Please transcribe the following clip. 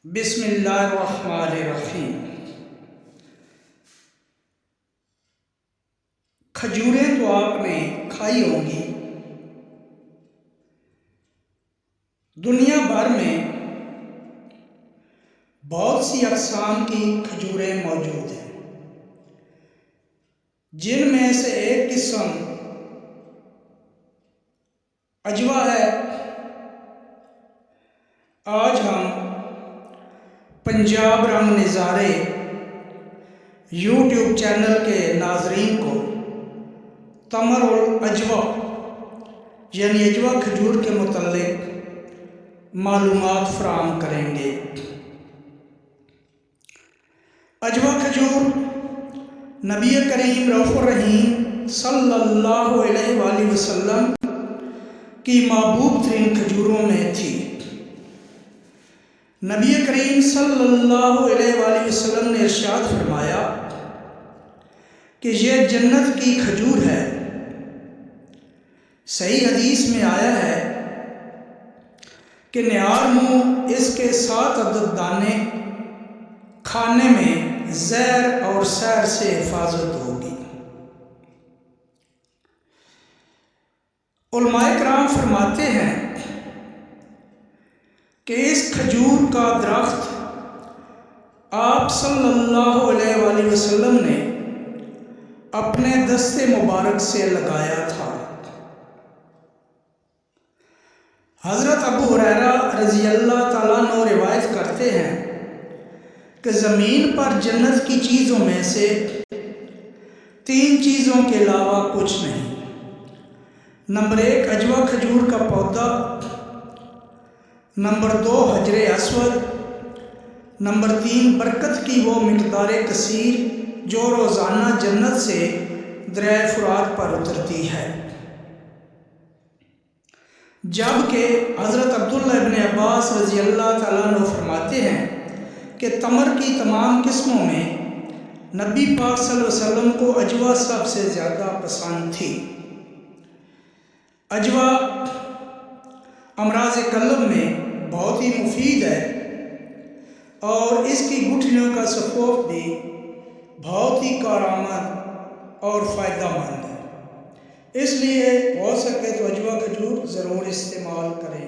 بسم اللہ الرحمن الرحیم۔ کھجوریں تو آپ نے کھائی ہوں گی۔ دنیا بھر میں بہت سی اقسام کی کھجوریں موجود ہیں، جن میں سے ایک قسم عجوہ ہے۔ آج ہم پنجاب رنگ نظارے یوٹیوب چینل کے ناظرین کو تمر العجوہ یعنی عجوہ کھجور کے متعلق معلومات فراہم کریں گے۔ عجوہ کھجور نبی کریم رؤوف الرحیم صلی اللہ علیہ وآلہ وسلم کی محبوب ترین کھجوروں میں تھی۔ نبی کریم صلی اللہ علیہ وآلہ وسلم نے ارشاد فرمایا کہ یہ جنت کی کھجور ہے۔ صحیح حدیث میں آیا ہے کہ نیار منہ اس کے 7 عدد دانے کھانے میں زہر اور سحر سے حفاظت ہوگی۔ علماء کرام فرماتے ہیں کہ اس کھجور کا درخت آپ صلی اللہ علیہ وآلہ وسلم نے اپنے دست مبارک سے لگایا تھا۔ حضرت ابو ہریرہ رضی اللہ تعالیٰ عنہ روایت کرتے ہیں کہ زمین پر جنت کی چیزوں میں سے 3 چیزوں کے علاوہ کچھ نہیں۔ نمبر 1 عجوہ کھجور کا پودا، نمبر 2 حجر اسود، نمبر 3 برکت کی وہ مقدار کثیر جو روزانہ جنت سے دریائے فرات پر اترتی ہے۔ جبکہ حضرت عبداللہ ابن عباس رضی اللہ تعالیٰ عنہ فرماتے ہیں کہ تمر کی تمام قسموں میں نبی پاک صلی اللہ علیہ وسلم کو عجوہ سب سے زیادہ پسند تھی۔ عجوہ امراض قلب میں بہت ہی مفید ہے اور اس کی گٹھلیوں کا سفوف بھی بہت ہی کارآمد اور فائدہ مند ہے۔ اس لیے ہو سکے تو عجوہ کھجور ضرور استعمال کریں۔